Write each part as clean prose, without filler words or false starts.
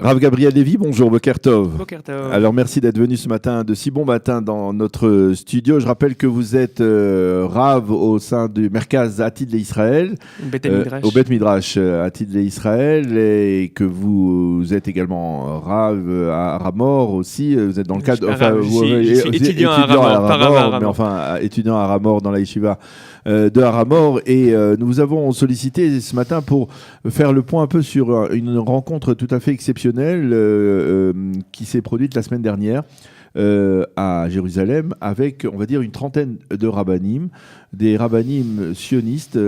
Rav Gabriel Lévy, bonjour, Boker Tov. Boker Tov. Alors merci d'être venu ce matin, de si bon matin dans notre studio. Je rappelle que vous êtes Rav au sein du Merkaz Atid Israël, au Bet Midrash Atid Israël, et que vous êtes également Rav à Aramor aussi. Vous êtes dans le cadre, je suis étudiant à Aramor, mais enfin étudiant à Aramor dans la yeshiva de Aramor, et nous vous avons sollicité ce matin pour faire le point un peu sur une rencontre tout à fait exceptionnelle qui s'est produite la semaine dernière à Jérusalem avec, on va dire, une trentaine de rabbinim, des rabbinim sionistes,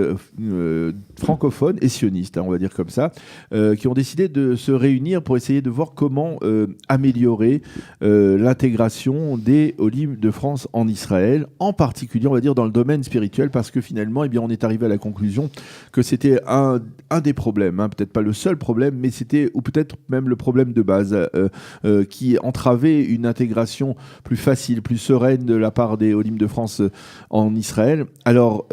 francophones et sionistes, on va dire comme ça, qui ont décidé de se réunir pour essayer de voir comment améliorer l'intégration des Olim de France en Israël, en particulier, on va dire, dans le domaine spirituel, parce que finalement, eh bien, on est arrivé à la conclusion que c'était un des problèmes, peut-être pas le seul problème, mais c'était, ou peut-être même le problème de base, qui entravait une intégration plus facile, plus sereine de la part des Olim de France en Israël. Alors,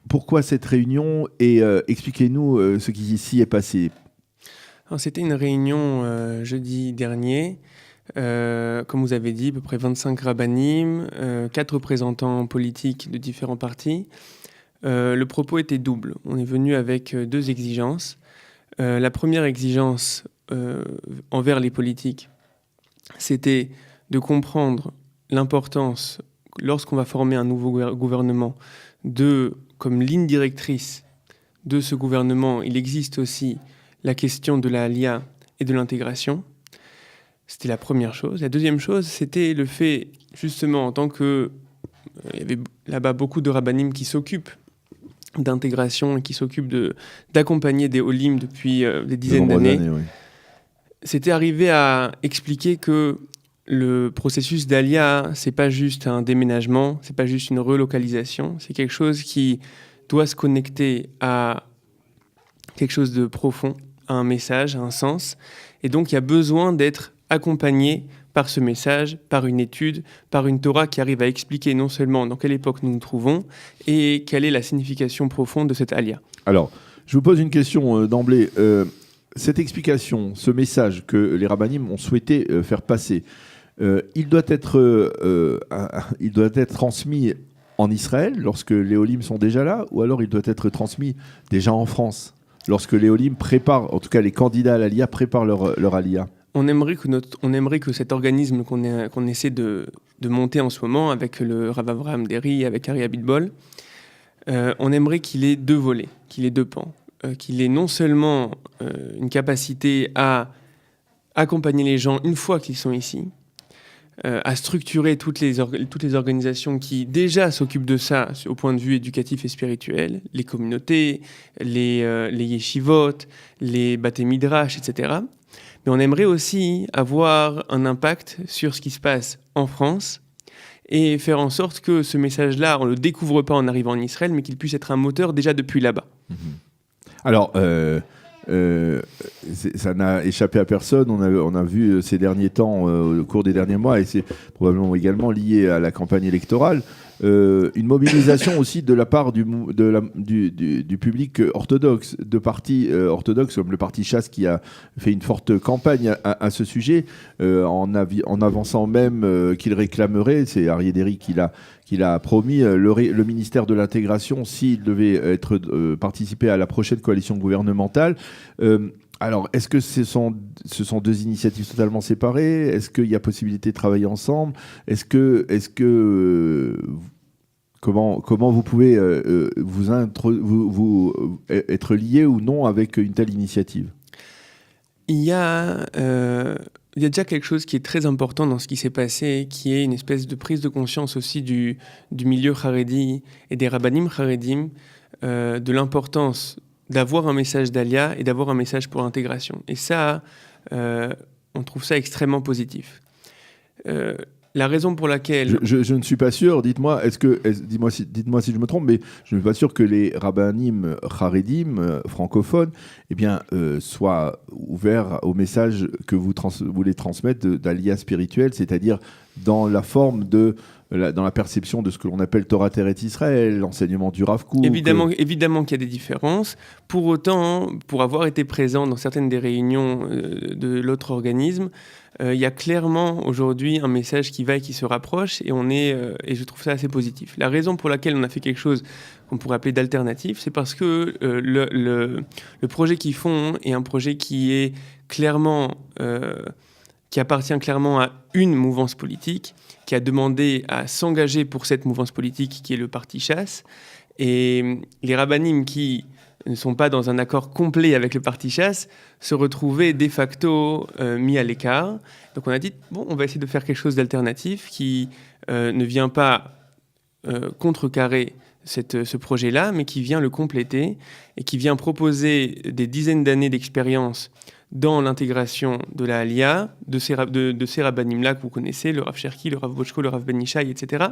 pourquoi cette réunion et expliquez-nous ce qui s'y est passé. Alors, c'était une réunion jeudi dernier, comme vous avez dit, à peu près 25 rabbinim, 4 représentants politiques de différents partis. Le propos était double. On est venu avec 2 exigences. La première exigence envers les politiques, c'était de comprendre l'importance, lorsqu'on va former un nouveau gouvernement, comme ligne directrice de ce gouvernement, il existe aussi la question de la Aliyah et de l'intégration. C'était la première chose. La deuxième chose, c'était le fait, justement, en tant que... il y avait là-bas beaucoup de rabbinim qui s'occupent d'intégration et qui s'occupent d'accompagner des Olim depuis des dizaines d'années. Oui. C'était arrivé à expliquer que le processus d'Aliyah, c'est pas juste un déménagement, c'est pas juste une relocalisation, c'est quelque chose qui doit se connecter à quelque chose de profond, à un message, à un sens. Et donc, il y a besoin d'être accompagné par ce message, par une étude, par une Torah qui arrive à expliquer non seulement dans quelle époque nous nous trouvons et quelle est la signification profonde de cette Aliyah. Alors, je vous pose une question d'emblée. Cette explication, ce message que les rabbinim ont souhaité faire passer, il doit être transmis en Israël lorsque les Olim sont déjà là, ou alors il doit être transmis déjà en France lorsque les Olim préparent, en tout cas les candidats à l'Aliyah préparent leur Aliyah. On aimerait que cet organisme qu'on essaie de monter en ce moment avec le Rav Avraham Deri, avec Ari Abitbol, on aimerait qu'il ait 2 volets, qu'il ait 2 pans, qu'il ait non seulement une capacité à accompagner les gens une fois qu'ils sont ici, à structurer toutes les organisations qui déjà s'occupent de ça au point de vue éducatif et spirituel, les communautés, les yeshivot, les baté midrash, etc. Mais on aimerait aussi avoir un impact sur ce qui se passe en France et faire en sorte que ce message-là, on ne le découvre pas en arrivant en Israël, mais qu'il puisse être un moteur déjà depuis là-bas. Alors, ça n'a échappé à personne. On a vu ces derniers temps, au cours des derniers mois, et c'est probablement également lié à la campagne électorale, une mobilisation aussi de la part du public orthodoxe, de partis orthodoxes comme le parti Chasse qui a fait une forte campagne à ce sujet, en avançant même qu'il réclamerait, c'est Aryeh Deri qui l'a promis, le ministère de l'intégration s'il devait participer à la prochaine coalition gouvernementale. Alors, est-ce que ce sont 2 initiatives totalement séparées ? Est-ce qu'il y a possibilité de travailler ensemble ? Comment vous pouvez vous être lié ou non avec une telle initiative ? Il y a déjà quelque chose qui est très important dans ce qui s'est passé, qui est une espèce de prise de conscience aussi du milieu Haredi et des rabbanim Haredim, de l'importance d'avoir un message d'Aliyah et d'avoir un message pour l'intégration. Et ça, on trouve ça extrêmement positif. La raison pour laquelle... Je ne suis pas sûr, dites-moi si je me trompe, mais je ne suis pas sûr que les rabbanim Haredim francophones soient ouverts au message que vous voulez transmettre d'Aliyah spirituelle, c'est-à-dire dans la forme de dans la perception de ce que l'on appelle Torah Teret Israël, l'enseignement du Rav Kook. Évidemment qu'il y a des différences. Pour autant, pour avoir été présent dans certaines des réunions de l'autre organisme, il y a clairement aujourd'hui un message qui va et qui se rapproche, et et je trouve ça assez positif. La raison pour laquelle on a fait quelque chose qu'on pourrait appeler d'alternatif, c'est parce que le projet qu'ils font est un projet qui appartient clairement à une mouvance politique, qui a demandé à s'engager pour cette mouvance politique qui est le parti Chasse. Et les rabbinim qui ne sont pas dans un accord complet avec le parti Chasse se retrouvaient de facto mis à l'écart. Donc on a dit, on va essayer de faire quelque chose d'alternatif qui ne vient pas contrecarrer ce projet-là, mais qui vient le compléter et qui vient proposer des dizaines d'années d'expérience dans l'intégration de la Aliyah, de ces rabbanim-là que vous connaissez, le Rav Cherki, le Rav Bochko, le Rav Ben Ishai, etc.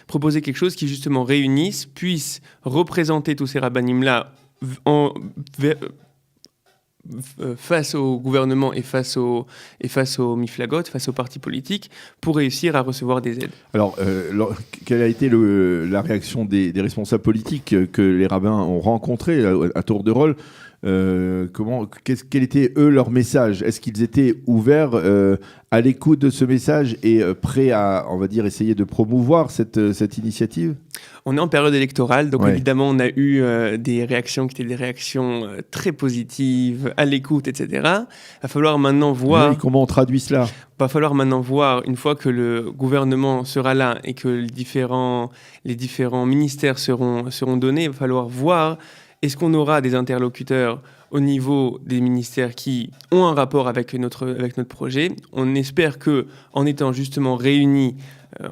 Proposer quelque chose qui justement réunisse, puisse représenter tous ces rabbanim-là face au gouvernement et face aux miflagot, face aux partis politiques, pour réussir à recevoir des aides. Alors, quelle a été la réaction des responsables politiques que les rabbins ont rencontrés à tour de rôle? Quel était, eux, leur message? Est-ce qu'ils étaient ouverts à l'écoute de ce message et prêts à, on va dire, essayer de promouvoir cette initiative? On est en période électorale, donc évidemment, on a eu des réactions qui étaient des réactions très positives, à l'écoute, etc. Il va falloir maintenant voir... Oui, comment on traduit cela? Il va falloir maintenant voir, une fois que le gouvernement sera là et que les différents ministères seront donnés, il va falloir voir... Est-ce qu'on aura des interlocuteurs au niveau des ministères qui ont un rapport avec notre projet? On espère qu'en étant justement réunis,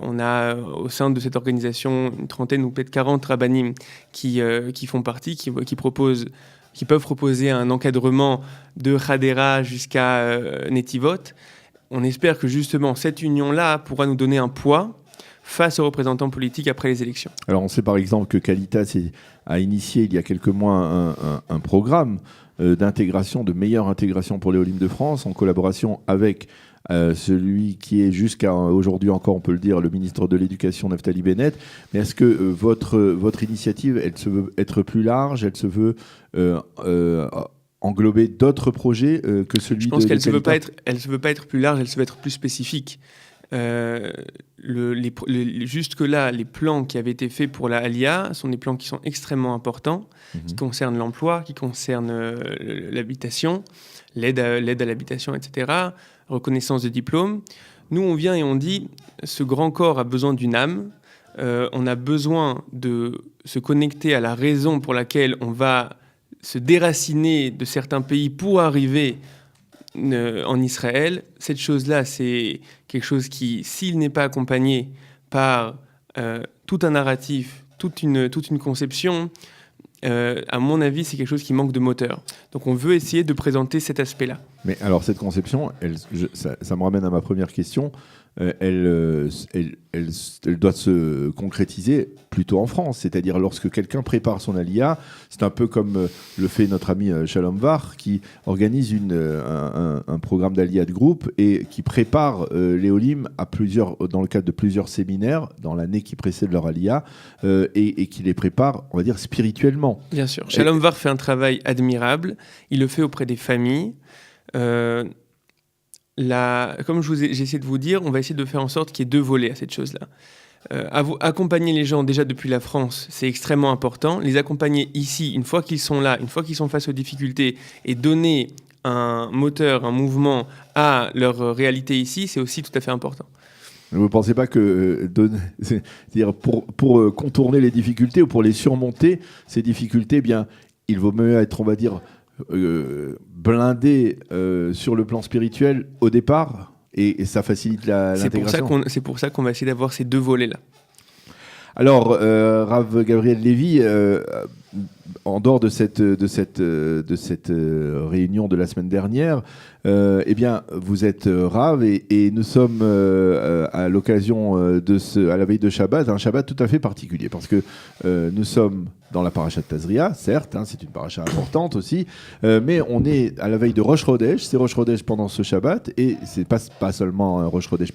on a au sein de cette organisation une trentaine ou peut-être 40 rabbanim qui font partie, qui peuvent proposer un encadrement de Hadera jusqu'à Netivot. On espère que justement cette union-là pourra nous donner un poids face aux représentants politiques après les élections. Alors on sait par exemple que Qualitas a initié il y a quelques mois un programme d'intégration, de meilleure intégration pour les Olim de France, en collaboration avec celui qui est jusqu'à aujourd'hui encore, on peut le dire, le ministre de l'Éducation, Naftali Bennett. Mais est-ce que votre initiative, elle se veut être plus large, elle se veut englober d'autres projets que celui de... Je pense qu'elle ne se veut pas être plus large, elle se veut être plus spécifique. Jusque-là, les plans qui avaient été faits pour la Aliyah sont des plans qui sont extrêmement importants, qui concernent l'emploi, qui concernent l'habitation, l'aide à l'habitation, etc., reconnaissance de diplôme. Nous, on vient et on dit, ce grand corps a besoin d'une âme, on a besoin de se connecter à la raison pour laquelle on va se déraciner de certains pays pour arriver en Israël. Cette chose-là, c'est quelque chose qui, s'il n'est pas accompagné par tout un narratif, toute une conception, à mon avis, c'est quelque chose qui manque de moteur. Donc on veut essayer de présenter cet aspect-là. Mais alors cette conception, ça me ramène à ma première question. Elle doit se concrétiser plutôt en France, c'est-à-dire lorsque quelqu'un prépare son Aliyah, c'est un peu comme le fait notre ami Shalom Var qui organise un programme d'Aliyah de groupe et qui prépare les Olim dans le cadre de plusieurs séminaires dans l'année qui précède leur Aliyah et qui les prépare, on va dire, spirituellement. Bien sûr, Shalom Var fait un travail admirable, il le fait auprès des familles. Comme j'ai essayé de vous dire, on va essayer de faire en sorte qu'il y ait deux volets à cette chose-là. Accompagner les gens déjà depuis la France, c'est extrêmement important. Les accompagner ici, une fois qu'ils sont là, une fois qu'ils sont face aux difficultés, et donner un moteur, un mouvement à leur réalité ici, c'est aussi tout à fait important. Vous ne pensez pas que c'est-à-dire pour contourner les difficultés ou pour les surmonter, ces difficultés, eh bien, il vaut mieux être, on va dire, blindé sur le plan spirituel au départ et ça facilite l'intégration. C'est pour ça qu'on va essayer d'avoir ces deux volets-là. Alors, Rav Gabriel Lévy, en dehors de cette réunion de la semaine dernière, eh bien, vous êtes Rav et nous sommes à l'occasion à la veille de Shabbat, un Shabbat tout à fait particulier parce que nous sommes dans la paracha de Tazria, certes, c'est une paracha importante aussi, mais on est à la veille de Rosh Chodesh, c'est Rosh Chodesh pendant ce Shabbat, et c'est pas seulement un Rosh Chodesh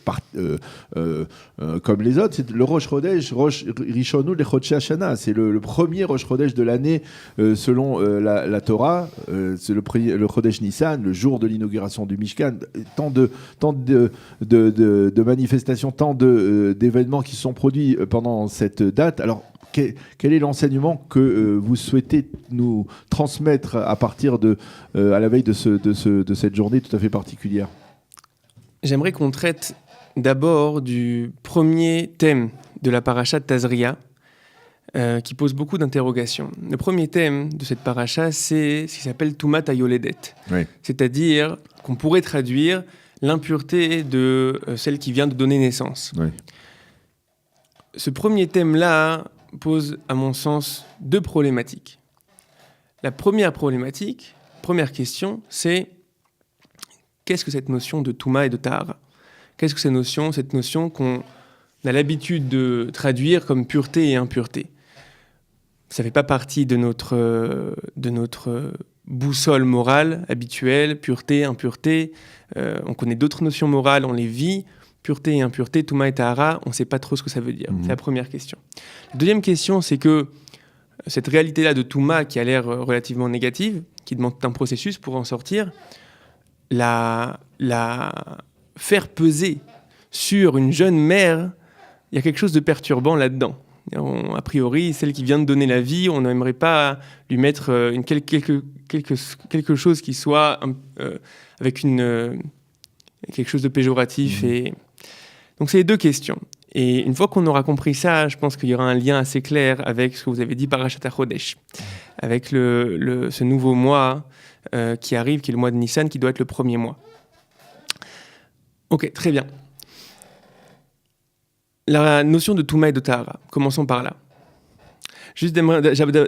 comme les autres, c'est le Rosh Chodesh, Rosh Rishonu Lechodshei Hashana, c'est le premier Rosh Chodesh de l'année selon la Torah, c'est le Chodesh Nissan, le jour de l'inauguration du Mishkan, tant de manifestations, tant d'événements qui se sont produits pendant cette date. Alors, quel est l'enseignement que vous souhaitez nous transmettre à partir à la veille de cette journée tout à fait particulière? J'aimerais qu'on traite d'abord du premier thème de la paracha de Tazria, qui pose beaucoup d'interrogations. Le premier thème de cette paracha, c'est ce qui s'appelle Tumat Hayoledet, oui. C'est-à-dire qu'on pourrait traduire l'impureté de celle qui vient de donner naissance. Oui. Ce premier thème-là pose, à mon sens, deux problématiques. La première problématique, première question, c'est qu'est-ce que cette notion de Touma et de Tahara? Qu'est-ce que cette notion qu'on a l'habitude de traduire comme pureté et impureté? Ça ne fait pas partie de notre boussole morale habituelle, pureté, impureté. On connaît d'autres notions morales, on les vit. Pureté et impureté, Touma et Tahara, on ne sait pas trop ce que ça veut dire. C'est la première question. La deuxième question, c'est que cette réalité-là de Touma, qui a l'air relativement négative, qui demande un processus pour en sortir, la faire peser sur une jeune mère, il y a quelque chose de perturbant là-dedans. A priori, celle qui vient de donner la vie, on n'aimerait pas lui mettre quelque chose qui soit avec quelque chose de péjoratif. Et donc, c'est les deux questions. Et une fois qu'on aura compris ça, je pense qu'il y aura un lien assez clair avec ce que vous avez dit, Parashat HaChodesh, avec ce nouveau mois qui arrive, qui est le mois de Nissan, qui doit être le premier mois. Ok, très bien. La notion de Touma et de Tahara, commençons par là.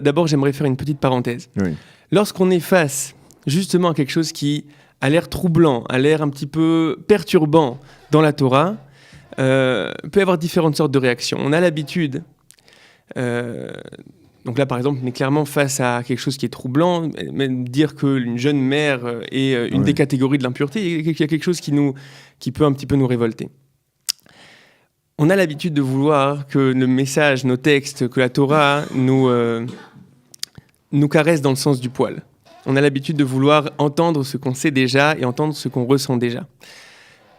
D'abord, j'aimerais faire une petite parenthèse. Oui. Lorsqu'on est face justement à quelque chose qui a l'air troublant, a l'air un petit peu perturbant dans la Torah, peut y avoir différentes sortes de réactions. On a l'habitude, donc là par exemple, on est clairement face à quelque chose qui est troublant, même dire qu'une jeune mère est une des catégories de l'impureté, il y a quelque chose qui peut un petit peu nous révolter. On a l'habitude de vouloir que le message, nos textes, que la Torah nous caresse dans le sens du poil. On a l'habitude de vouloir entendre ce qu'on sait déjà et entendre ce qu'on ressent déjà.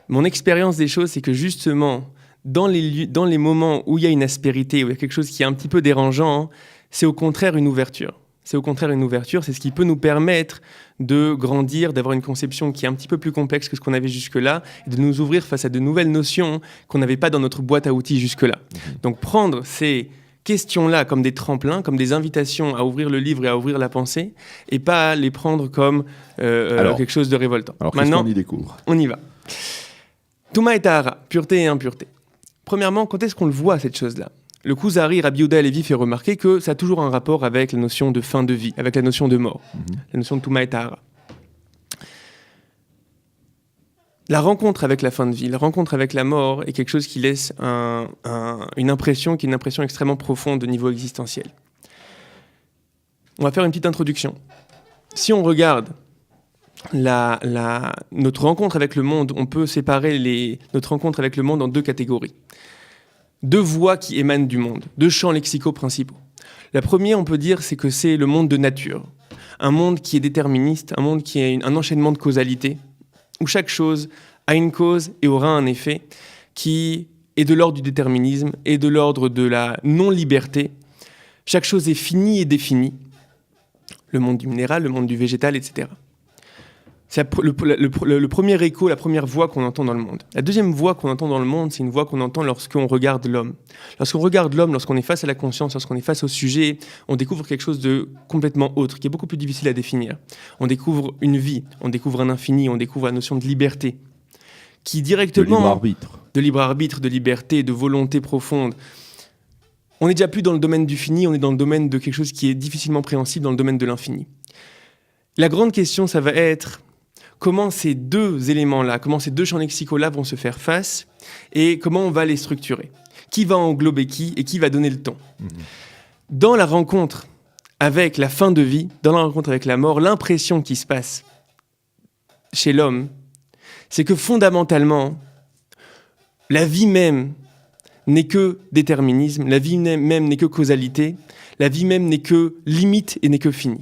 Mon expérience des choses, c'est que justement, dans les moments où il y a une aspérité, où il y a quelque chose qui est un petit peu dérangeant, c'est au contraire une ouverture. C'est ce qui peut nous permettre de grandir, d'avoir une conception qui est un petit peu plus complexe que ce qu'on avait jusque-là, et de nous ouvrir face à de nouvelles notions qu'on n'avait pas dans notre boîte à outils jusque-là. Donc prendre ces questions-là comme des tremplins, comme des invitations à ouvrir le livre et à ouvrir la pensée, et pas les prendre comme quelque chose de révoltant. Alors maintenant, qu'est-ce qu'on y découvre? On y va. Touma et Tahara, pureté et impureté. Premièrement, quand est-ce qu'on le voit, cette chose-là? Le Kuzari, Rabbi Yehuda Halevi fait remarquer que ça a toujours un rapport avec la notion de fin de vie, avec la notion de mort, la notion de Touma et Tahara. La rencontre avec la fin de vie, la rencontre avec la mort est quelque chose qui laisse une impression qui est une impression extrêmement profonde de niveau existentiel. On va faire une petite introduction. Si on regarde notre rencontre avec le monde, on peut séparer notre rencontre avec le monde en deux catégories. Deux voies qui émanent du monde, deux champs lexicaux principaux. La première, on peut dire, c'est que c'est le monde de nature. Un monde qui est déterministe, un monde qui est un enchaînement de causalité, où chaque chose a une cause et aura un effet qui est de l'ordre du déterminisme et de l'ordre de la non-liberté. Chaque chose est finie et définie. Le monde du minéral, le monde du végétal, etc. C'est le premier écho, la première voix qu'on entend dans le monde. La deuxième voix qu'on entend dans le monde, c'est une voix qu'on entend lorsqu'on regarde l'homme. Lorsqu'on regarde l'homme, lorsqu'on est face à la conscience, lorsqu'on est face au sujet, on découvre quelque chose de complètement autre, qui est beaucoup plus difficile à définir. On découvre une vie, on découvre un infini, on découvre la notion de liberté, qui directement... De libre arbitre. De libre arbitre, de liberté, de volonté profonde, on n'est déjà plus dans le domaine du fini, on est dans le domaine de quelque chose qui est difficilement préhensible, dans le domaine de l'infini. La grande question, ça va être comment ces deux éléments-là, comment ces deux champs lexicaux-là vont se faire face et comment on va les structurer. Qui va englober qui et qui va donner le ton. Dans la rencontre avec la fin de vie, dans la rencontre avec la mort, l'impression qui se passe chez l'homme, c'est que fondamentalement, la vie même n'est que déterminisme, la vie même n'est que causalité, la vie même n'est que limite et n'est que fini.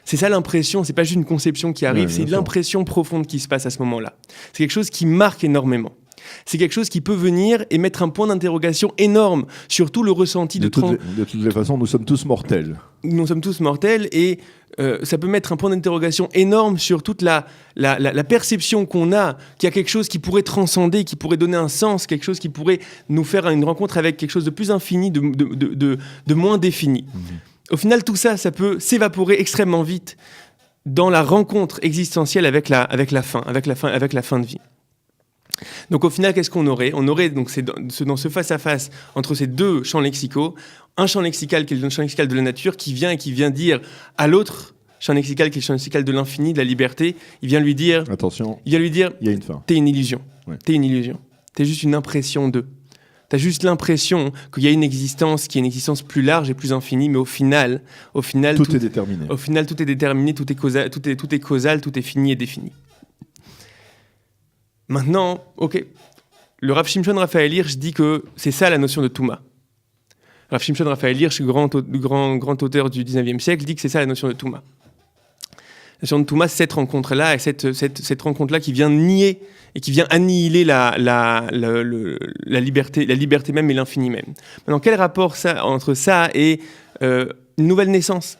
C'est ça l'impression, c'est pas juste une conception qui arrive, c'est l'impression profonde qui se passe à ce moment-là. C'est quelque chose qui marque énormément. C'est quelque chose qui peut venir et mettre un point d'interrogation énorme sur tout le ressenti de toutes les façons, nous sommes tous mortels. Nous sommes tous mortels et ça peut mettre un point d'interrogation énorme sur toute la perception qu'on a, qu'il y a quelque chose qui pourrait transcender, qui pourrait donner un sens, quelque chose qui pourrait nous faire une rencontre avec quelque chose de plus infini, de moins défini. Au final, tout ça, ça peut s'évaporer extrêmement vite dans la rencontre existentielle avec la fin de vie. Donc au final, qu'est-ce qu'on aurait ? On aurait donc dans ce face-à-face entre ces deux champs lexicaux, un champ lexical qui est le champ lexical de la nature, qui vient dire à l'autre champ lexical qui est le champ lexical de l'infini, de la liberté, il vient lui dire... Attention, il vient lui dire, il y a une fin. T'es une illusion, ouais. T'es une illusion, t'es juste une impression d'eux. T'as juste l'impression qu'il y a une existence qui est une existence plus large et plus infinie, mais au final tout est déterminé. Au final, tout est déterminé, tout est causal, tout est fini et défini. Maintenant, ok, le Rav Shimshon Raphaël Hirsch dit que c'est ça la notion de Touma. Rav Shimshon Raphaël Hirsch, grand auteur du 19e siècle, dit que c'est ça la notion de Touma. La notion de Touma, c'est cette rencontre-là, et cette rencontre-là qui vient nier et qui vient annihiler la liberté même et l'infini même. Maintenant, quel rapport entre ça et une nouvelle naissance ?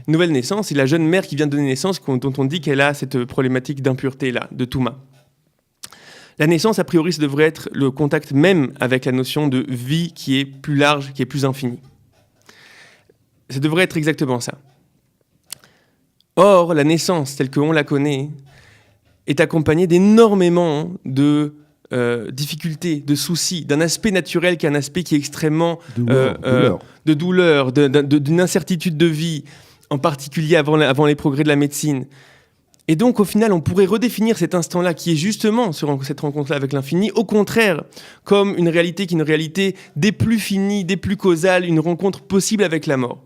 Une nouvelle naissance, c'est la jeune mère qui vient de donner naissance, dont on dit qu'elle a cette problématique d'impureté-là, de Touma. La naissance, a priori, ça devrait être le contact même avec la notion de vie qui est plus large, qui est plus infinie. Ça devrait être exactement ça. Or, la naissance, telle qu'on la connaît, est accompagnée d'énormément de difficultés, de soucis, d'un aspect naturel qui est un aspect qui est extrêmement de douleur, d'une incertitude de vie, en particulier avant les progrès de la médecine. Et donc, au final, on pourrait redéfinir cet instant-là, qui est justement cette rencontre-là avec l'infini, au contraire, comme une réalité qui est une réalité des plus finies, des plus causales, une rencontre possible avec la mort.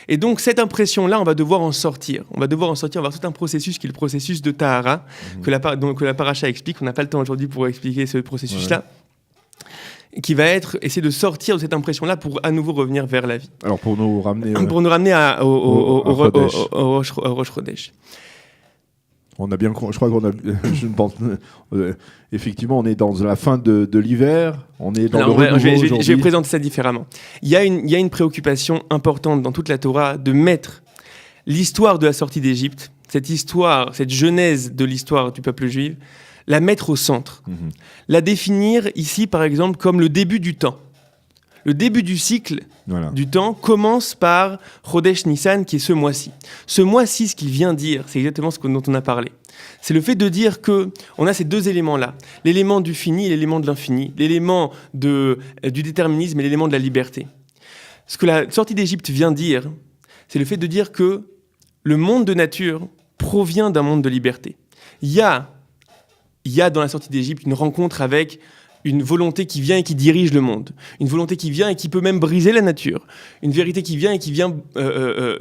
Et donc, cette impression-là, on va devoir en sortir. On va avoir tout un processus qui est le processus de Tahara, que la paracha explique. On n'a pas le temps aujourd'hui pour expliquer ce processus-là. Qui va être essayer de sortir de cette impression-là pour à nouveau revenir vers la vie. Alors, pour nous ramener au Rosh Chodesh. On a bien, je crois qu'on a, je pense, effectivement, on est dans la fin de l'hiver, on est dans je vais présenter ça différemment. Il y a une préoccupation importante dans toute la Torah de mettre l'histoire de la sortie d'Égypte, cette histoire, cette genèse de l'histoire du peuple juif, la mettre au centre. La définir ici, par exemple, comme le début du temps. Le début du cycle du temps commence par Chodesh Nissan, qui est ce mois-ci. Ce mois-ci, ce qu'il vient dire, c'est exactement ce dont on a parlé. C'est le fait de dire qu'on a ces deux éléments-là. L'élément du fini et l'élément de l'infini. L'élément du déterminisme et l'élément de la liberté. Ce que la sortie d'Égypte vient dire, c'est le fait de dire que le monde de nature provient d'un monde de liberté. Il y a dans la sortie d'Égypte une rencontre avec une volonté qui vient et qui dirige le monde. Une volonté qui vient et qui peut même briser la nature. Une vérité qui vient et qui vient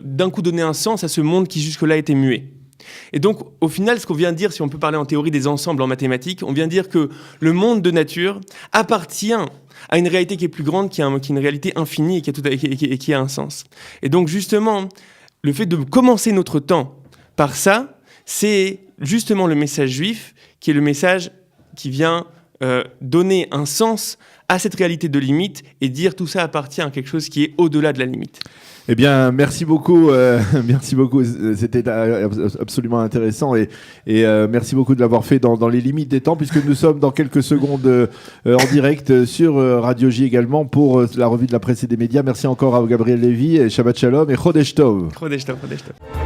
d'un coup donner un sens à ce monde qui jusque-là était muet. Et donc, au final, ce qu'on vient dire, si on peut parler en théorie des ensembles en mathématiques, on vient dire que le monde de nature appartient à une réalité qui est plus grande, qui est une réalité infinie et qui a un sens. Et donc, justement, le fait de commencer notre temps par ça, c'est justement le message juif, qui est le message qui vient donner un sens à cette réalité de limite et dire tout ça appartient à quelque chose qui est au-delà de la limite. Eh bien, merci beaucoup. Merci beaucoup. C'était absolument intéressant et merci beaucoup de l'avoir fait dans les limites des temps, puisque nous sommes dans quelques secondes en direct sur Radio J également pour la revue de la presse et des médias. Merci encore à Gabriel Lévy, Shabbat Shalom et Chodesh Tov. Chodesh Tov, Chodesh Tov.